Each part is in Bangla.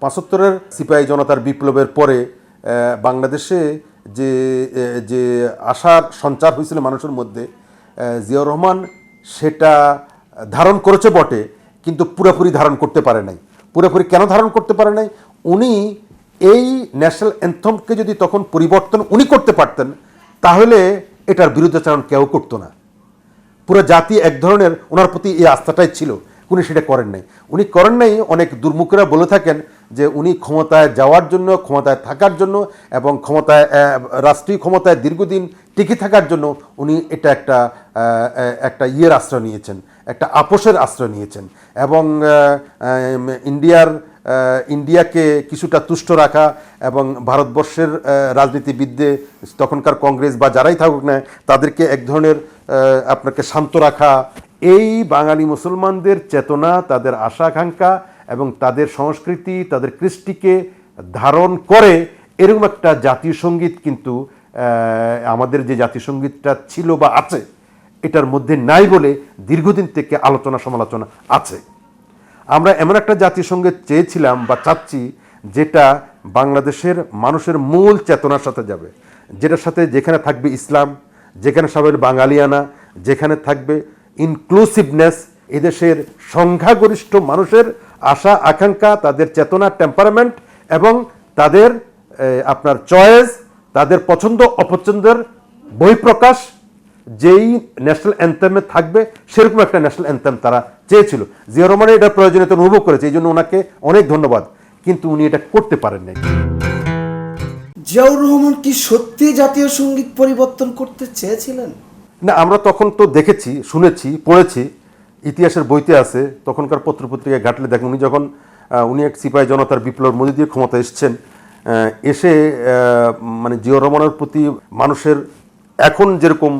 পঁচাত্তরের সিপাহী জনতার বিপ্লবের পরে বাংলাদেশে যে যে আশার সঞ্চার হয়েছিল মানুষের মধ্যে, জিয়াউর রহমান সেটা ধারণ করেছে বটে, কিন্তু পুরোপুরি ধারণ করতে পারে নাই। পুরোপুরি কেন ধারণ করতে পারে নাই? উনি এই ন্যাশনাল অ্যান্থমকে যদি তখন পরিবর্তন উনি করতে পারতেন, তাহলে এটার বিরুদ্ধাচরণ কেউ করতো না। পুরো জাতি এক ধরনের ওনার প্রতি এই আস্থাটাই ছিল, উনি সেটা করেন নাই। উনি করেন নাই। অনেক দুর্মুখরা বলে থাকেন যে উনি ক্ষমতায় যাওয়ার জন্য, ক্ষমতায় থাকার জন্য এবং রাষ্ট্রীয় ক্ষমতায় দীর্ঘদিন টিকে থাকার জন্য উনি এটা একটা ইয়ের আশ্রয় নিয়েছেন, একটা আপোষের আশ্রয় নিয়েছেন এবং ইন্ডিয়াকে কিছুটা তুষ্ট রাখা এবং ভারতবর্ষের রাজনীতিবিদদের, তখনকার কংগ্রেস বা যারাই থাকুক না, তাদেরকে এক ধরনের আপনাকে শান্ত রাখা, এই বাঙালি মুসলমানদের চেতনা, তাদের আশা আকাঙ্ক্ষা এবং তাদের সংস্কৃতি, তাদের কৃষ্টিকে ধারণ করে এরকম একটা জাতীয় সঙ্গীত কিন্তু আমাদের যে জাতীয় সঙ্গীতটা ছিল বা আছে, এটার মধ্যে নাই বলে দীর্ঘদিন থেকে আলোচনা সমালোচনা আছে। আমরা এমন একটা জাতীয় সঙ্গীত চেয়েছিলাম বা চাচ্ছি যেটা বাংলাদেশের মানুষের মূল চেতনার সাথে যাবে, যেটার সাথে যেখানে থাকবে ইসলাম, যেখানে সবাই বাঙালিয়ানা, যেখানে থাকবে ইনক্লুসিভনেস, এদেশের সংখ্যাগরিষ্ঠ মানুষের আশা আকাঙ্ক্ষা, তাদের চেতনা, টেম্পারামেন্ট এবং তাদের আপনার চয়েস, তাদের পছন্দ অপছন্দের বহিঃপ্রকাশ যেই ন্যাশনাল অ্যান্থেমে থাকবে, সেরকম একটা ন্যাশনাল অ্যান্থেম তারা চেয়েছিল। জিয়াউর রহমান এটা প্রয়োজনীয়তা অনুভব করেছে, এই জন্য ওনাকে অনেক ধন্যবাদ, কিন্তু উনি এটা করতে পারেন নাই। জিয়াউর রহমান কি সত্যি জাতীয় সঙ্গীত পরিবর্তন করতে চেয়েছিলেন? না, আমরা তখন তো দেখেছি, শুনেছি, পড়েছি, ইতিহাসের বইতে আছে, তখনকার পত্রপত্রিকায় ঘাটলে দেখেন উনি এক সিপাহী জনতার বিপ্লবের মধ্যে দিয়ে ক্ষমতা এসছেন। এসে মানে জিয়াউর রহমানের প্রতি মানুষের এখন যেরকম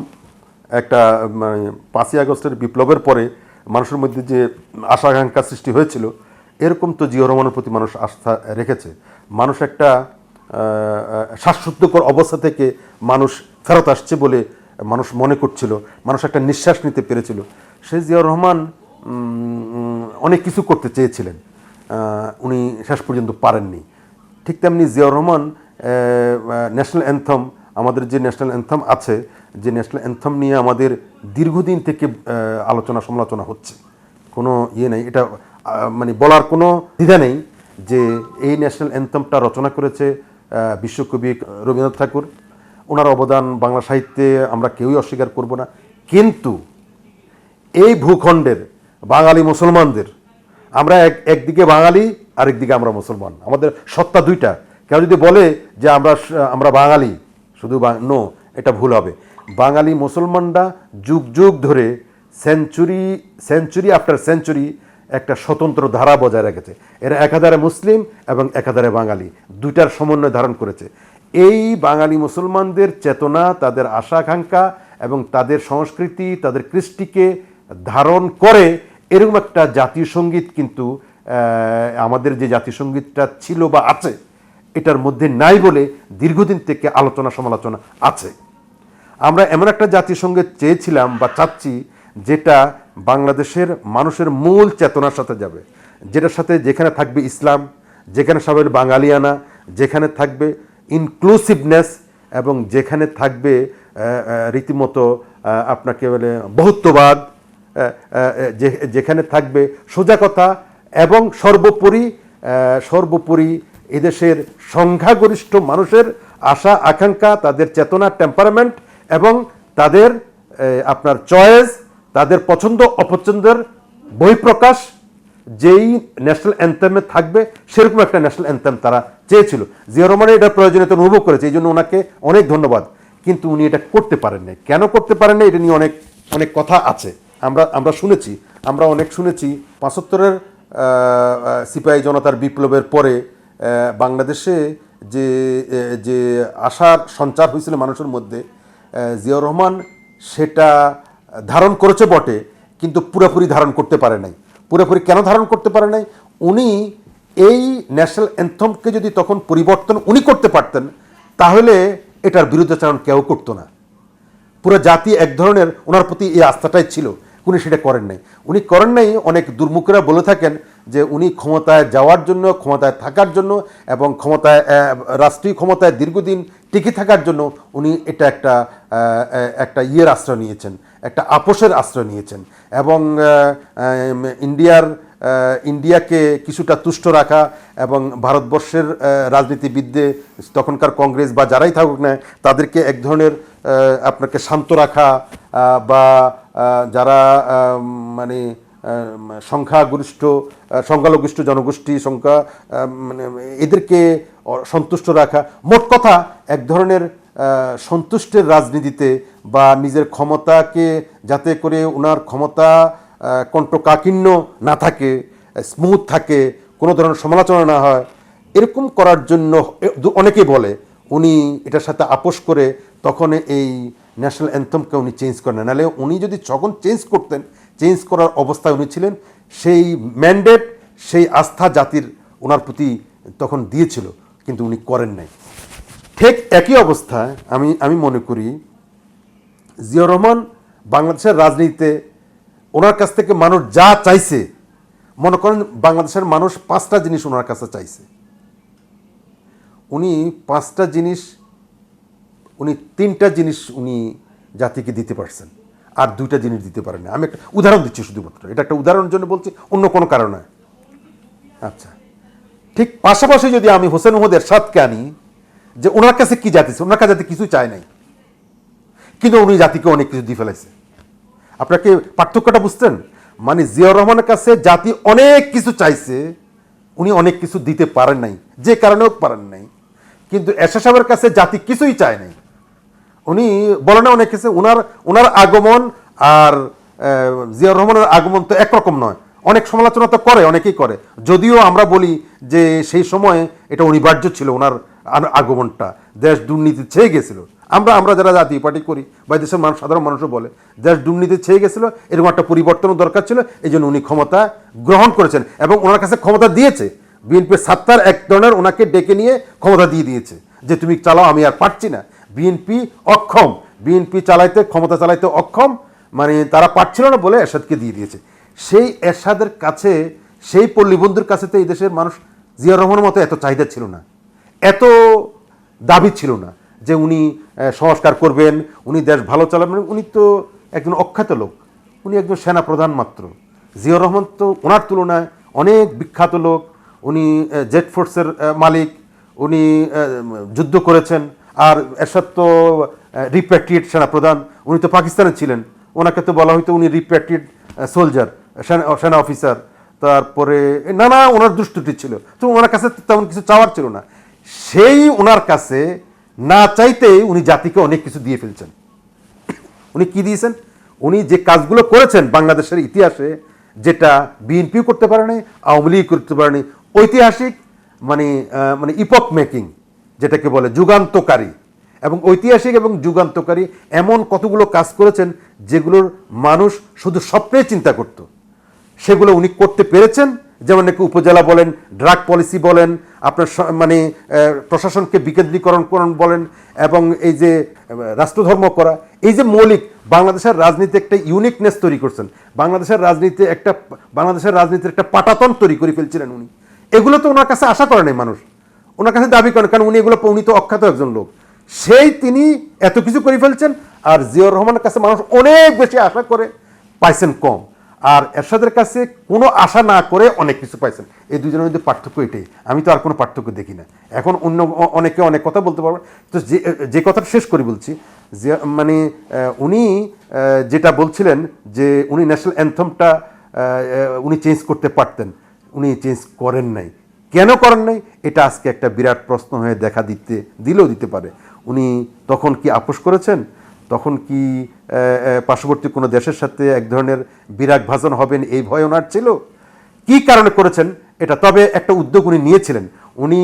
একটা মানে 5ই আগস্টের বিপ্লবের পরে মানুষের মধ্যে যে আশা আকাঙ্ক্ষা সৃষ্টি হয়েছিল, এরকম তো জিয়াউর রহমানের প্রতি মানুষ আস্থা রেখেছে। মানুষ একটা শ্বাসরুদ্ধকর অবস্থা থেকে মানুষ ফেরত আসছে বলে মানুষ মনে করছিল, মানুষ একটা নিঃশ্বাস নিতে পেরেছিল। সেই জিয়াউর রহমান অনেক কিছু করতে চেয়েছিলেন, উনি শেষ পর্যন্ত পারেননি। ঠিক তেমনি জিয়াউর রহমান ন্যাশনাল অ্যান্থম, আমাদের যে ন্যাশনাল অ্যান্থম আছে, যে ন্যাশনাল অ্যান্থম নিয়ে আমাদের দীর্ঘদিন থেকে আলোচনা সমালোচনা হচ্ছে, কোনো ইয়ে নেই, এটা মানে বলার কোনো দ্বিধা নেই যে এই ন্যাশনাল অ্যান্থমটা রচনা করেছে বিশ্বকবি রবীন্দ্রনাথ ঠাকুর। ওনার অবদান বাংলা সাহিত্যে আমরা কেউই অস্বীকার করব না, কিন্তু এই ভূখণ্ডের বাঙালি মুসলমানদের, আমরা একদিকে বাঙালি, আরেকদিকে আমরা মুসলমান, আমাদের সত্তা দুইটা। কেউ যদি বলে যে আমরা বাঙালি শুধু, নো, এটা ভুল হবে। বাঙালি মুসলমানরা যুগ যুগ ধরে সেঞ্চুরি আফটার সেঞ্চুরি একটা স্বতন্ত্র ধারা বজায় রেখেছে। এরা একাধারে মুসলিম এবং একাধারে বাঙালি, দুইটার সমন্বয় ধারণ করেছে। এই বাঙালি মুসলমানদের চেতনা, তাদের আশা আকাঙ্ক্ষা এবং তাদের সংস্কৃতি, তাদের কৃষ্টিকে ধারণ করে এরকম একটা জাতীয় সঙ্গীত কিন্তু আমাদের যে জাতীয় সঙ্গীতটা ছিল বা আছে, এটার মধ্যে নাই বলে দীর্ঘদিন থেকে আলোচনা সমালোচনা আছে। আমরা এমন একটা জাতীয় সঙ্গীত চেয়েছিলাম বা চাচ্ছি যেটা বাংলাদেশের মানুষের মূল চেতনার সাথে যাবে, যেটার সাথে যেখানে থাকবে ইসলাম, যেখানে সবাই বাঙালিয়ানা, যেখানে থাকবে ইনক্লুসিভনেস এবং যেখানে থাকবে রীতিমতো আপনাকে বলে বহুত্ববাদ, যেখানে থাকবে সোজা কথা এবং সর্বোপরি এদেশের সংখ্যাগরিষ্ঠ মানুষের আশা আকাঙ্ক্ষা, তাদের চেতনা, টেম্পারামেন্ট এবং তাদের আপনার চয়েস, তাদের পছন্দ অপছন্দের বহিঃপ্রকাশ যেই ন্যাশনাল অ্যান্থেমে থাকবে, সেরকম একটা ন্যাশনাল অ্যান্থেম তারা চেয়েছিল। জিয়াউর রহমান এটা প্রয়োজনীয়তা অনুভব করেছে, এই জন্য ওনাকে অনেক ধন্যবাদ, কিন্তু উনি এটা করতে পারেন নাই। কেন করতে পারেন নাই এটা নিয়ে অনেক কথা আছে, আমরা শুনেছি, আমরা অনেক শুনেছি। 75-এর সিপাহী জনতার বিপ্লবের পরে বাংলাদেশে যে আশার সঞ্চার হয়েছিল মানুষের মধ্যে, জিয়াউর রহমান সেটা ধারণ করেছে বটে, কিন্তু পুরোপুরি ধারণ করতে পারে নাই। পুরোপুরি কেন ধারণ করতে পারে নাই? উনি এই ন্যাশনাল অ্যান্থমকে যদি তখন পরিবর্তন উনি করতে পারতেন, তাহলে এটার বিরুদ্ধাচরণ কেউ করতো না। পুরো জাতি এক ধরনের ওনার প্রতি এই আস্থাটাই ছিল, উনি সেটা করেন নাই। অনেক দুর্মুখরা বলে থাকেন যে উনি ক্ষমতায় যাওয়ার জন্য, ক্ষমতায় থাকার জন্য এবং ক্ষমতায় রাষ্ট্রীয় ক্ষমতায় দীর্ঘদিন টিকে থাকার জন্য উনি এটা একটা ইয়ের আশ্রয় নিয়েছেন, একটা আপোষের আশ্রয় নিয়েছেন এবং ইন্ডিয়াকে কিছুটা তুষ্ট রাখা এবং ভারতবর্ষের রাজনীতিবিদদের, তখনকার কংগ্রেস বা যারাই থাকুক না, তাদেরকে এক ধরনের আপনাকে শান্ত রাখা বা যারা মানে সংখ্যালঘিষ্ঠ জনগোষ্ঠী মানে এদেরকে সন্তুষ্ট রাখা, মোট কথা এক ধরনের সন্তুষ্টের রাজনীতিতে বা নিজের ক্ষমতাকে যাতে করে ওনার ক্ষমতা কণ্ঠকাঠিন্য না থাকে, স্মুথ থাকে, কোনো ধরনের সমালোচনা না হয়, এরকম করার জন্য অনেকেই বলে উনি এটার সাথে আপোষ করে তখন এই ন্যাশনাল অ্যান্থমকে উনি চেঞ্জ করেন। নাহলে উনি যদি যখন চেঞ্জ করতেন, চেঞ্জ করার অবস্থায় উনি ছিলেন, সেই ম্যান্ডেট, সেই আস্থা জাতির ওনার প্রতি তখন দিয়েছিল, কিন্তু উনি করেন নাই। ঠিক একই অবস্থায় আমি মনে করি জিয়াউর রহমান বাংলাদেশের রাজনীতিতে ওনার কাছ থেকে মানুষ যা চাইছে, মনে করেন বাংলাদেশের মানুষ 5টা জিনিস ওনার কাছে চাইছে, উনি 5টা জিনিস, উনি 3টা জিনিস উনি জাতিকে দিতে পারছেন, আর 2টা জিনিস দিতে পারেন না। আমি একটা উদাহরণ দিচ্ছি শুধুমাত্র, এটা একটা উদাহরণের জন্য বলছি, অন্য কোনো কারণে। আচ্ছা, ঠিক পাশাপাশি যদি আমি হোসেন মোহাম্মদ এরশাদকে আনি, যে ওনার কাছে কি জাতিছে, ওনার কাছে জাতি কিছু চায় নাই, কিন্তু উনি জাতিকে অনেক কিছু দিয়ে ফেলাইছে। আপনাকে পার্থক্যটা বুঝতেন? মানে জিয়াউর রহমানের কাছে জাতি অনেক কিছু চাইছে, উনি অনেক কিছু দিতে পারেন নাই, যে কারণেও পারেন নাই। কিন্তু এরশাদ সাহেবের কাছে জাতি কিছুই চায় নাই, উনি বলে না অনেক কিছু। ওনার আগমন আর জিয়াউর রহমানের আগমন তো একরকম নয়, অনেক সমালোচনা তো করে, অনেকেই করে, যদিও আমরা বলি যে সেই সময় এটা অনিবার্য ছিল ওনার আগমনটা, দেশ দুর্নীতি ছেয়ে গেছিল। আমরা যারা জাতীয় পার্টি করি বা দেশের সাধারণ মানুষও বলে দেশ দুর্নীতি ছেয়ে গেছিল, এরকম একটা পরিবর্তনও দরকার ছিল, এই জন্য উনি ক্ষমতা গ্রহণ করেছেন এবং ওনার কাছে ক্ষমতা দিয়েছে বিএনপির সাত্তার, এক ধরনের ওনাকে ডেকে নিয়ে ক্ষমতা দিয়ে দিয়েছে যে তুমি চালাও, আমি আর পারছি না। বিএনপি অক্ষম, বিএনপি ক্ষমতা চালাইতে অক্ষম, মানে তারা পারছিল না বলে এরশাদকে দিয়ে দিয়েছে। সেই এরশাদের কাছে, সেই পল্লীবন্ধুর কাছে তো এই দেশের মানুষ জিয়াউর রহমানের মতো এত চাহিদা ছিল না, এত দাবি ছিল না যে উনি সংস্কার করবেন, উনি দেশ ভালো চালাবেন। উনি তো একজন অখ্যাত লোক, উনি একজন সেনা প্রধান মাত্র। জিয়াউর রহমান তো ওনার তুলনায় অনেক বিখ্যাত লোক, উনি জেট ফোর্সের মালিক, উনি যুদ্ধ করেছেন। আর এরশাদ তো রিপ্যাট্রিয়েট সেনাপ্রধান, উনি তো পাকিস্তানে ছিলেন, ওনাকে তো বলা হয়তো উনি রিপ্যাট্রিয়েট সোলজার, সেনা অফিসার। তারপরে নানা ওনার দুষ্টুটি ছিল, তো ওনার কাছে তেমন কিছু চাওয়ার ছিল না। সেই ওনার কাছে না চাইতেই উনি জাতিকে অনেক কিছু দিয়ে ফেলছেন। উনি কি দিয়েছেন? উনি যে কাজগুলো করেছেন বাংলাদেশের ইতিহাসে, যেটা বিএনপিও করতে পারেনি, আওয়ামী লীগ করতে পারেনি, ঐতিহাসিক মানে ইপক মেকিং যেটাকে বলে, যুগান্তকারী এবং ঐতিহাসিক এবং যুগান্তকারী এমন কতগুলো কাজ করেছেন যেগুলোর মানুষ শুধু স্বপ্নে চিন্তা করত, সেগুলো উনি করতে পেরেছেন। যেমন নাকি উপজেলা বলেন, ড্রাগ পলিসি বলেন, আপনার মানে প্রশাসনকে বিকেন্দ্রীকরণ বলেন, এবং এই যে রাষ্ট্রধর্ম করা, এই যে মৌলিক বাংলাদেশের রাজনীতি একটা ইউনিকনেস তৈরি করছেন, বাংলাদেশের রাজনীতির একটা পাটাতন তৈরি করে ফেলছিলেন উনি। এগুলো তো ওনার কাছে আশা করে নাই মানুষ, ওনার কাছে দাবি করেন, কারণ উনি তো অখ্যাত একজন লোক, তিনি এত কিছু করে ফেলছেন। আর জিয়াউর রহমানের কাছে মানুষ অনেক বেশি আশা করে, পাইছেন কম। আর এরশাদের কাছে কোনো আশা না করে অনেক কিছু পাইছেন। এই দুজনের মধ্যে পার্থক্য এটাই, আমি তো আর কোনো পার্থক্য দেখি না। এখন অন্য অনেকে অনেক কথা বলতে পারবেন, তো যে কথাটা শেষ করে বলছি, যে মানে উনি যেটা বলছিলেন যে উনি ন্যাশনাল অ্যান্থমটা উনি চেঞ্জ করতে পারতেন, উনি চেঞ্জ করেন নাই। কেন করেন নাই, এটা আজকে একটা বিরাট প্রশ্ন হয়ে দিলেও দিতে পারে। উনি তখন কি আপোষ করেছেন? তখন কি পার্শ্ববর্তী কোনো দেশের সাথে এক ধরনের বিরাগ ভাজন হবেন এই ভয় ওনার ছিল? কি কারণে করেছেন এটা? তবে একটা উদ্যোগ উনি নিয়েছিলেন। উনি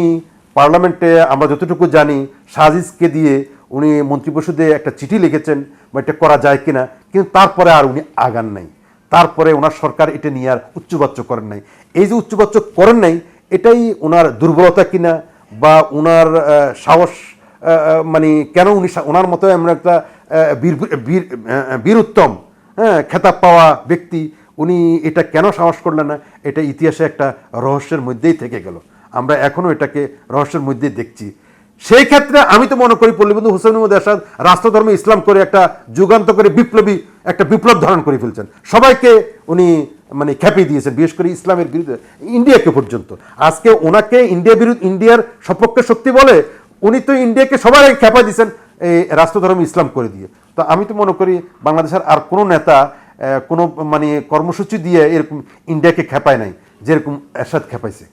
পার্লামেন্টে, আমরা যতটুকু জানি, সাজিজকে দিয়ে উনি মন্ত্রিপরিষদে একটা চিঠি লিখেছেন বা এটা করা যায় কিনা, কিন্তু তারপরে আর উনি আগান নাই। তারপরে ওনার সরকার এটা নিয়ে আর উচ্চবাচ্য করেন নাই। এই যে উচ্চবাচ্য করেন নাই, এটাই ওনার দুর্বলতা কিনা বা ওনার সাহস, মানে কেন উনি ওনার মতো এমন একটা বীর উত্তম খেতাব পাওয়া ব্যক্তি, উনি এটা কেন সাহস করলেন না, এটা ইতিহাসে একটা রহস্যের মধ্যেই থেকে গেল। আমরা এখনও এটাকে রহস্যের মধ্যেই দেখছি। সেই ক্ষেত্রে আমি তো মনে করি পল্লীবন্ধু হুসেইন মোহাম্মদ এরশাদ রাষ্ট্রধর্মে ইসলাম করে একটা যুগান্তকারী বিপ্লবী একটা বিপ্লব ধারণ করে ফেলছেন। সবাইকে উনি মানে খেপিয়ে দিয়েছেন, বিশেষ করে ইসলামের বিরুদ্ধে, ইন্ডিয়াকে পর্যন্ত। আজকে ওনাকে ইন্ডিয়ার সপক্ষে শক্তি বলে, উনি তো ইন্ডিয়াকে সবার আগে খেপা দিয়েছেন এই রাষ্ট্রধর্মে ইসলাম করে দিয়ে। তো আমি তো মনে করি বাংলাদেশের আর কোনো নেতা কোনো মানে কর্মসূচি দিয়ে এরকম ইন্ডিয়াকে খেপায় নাই যেরকম এরশাদ খেপাইছে।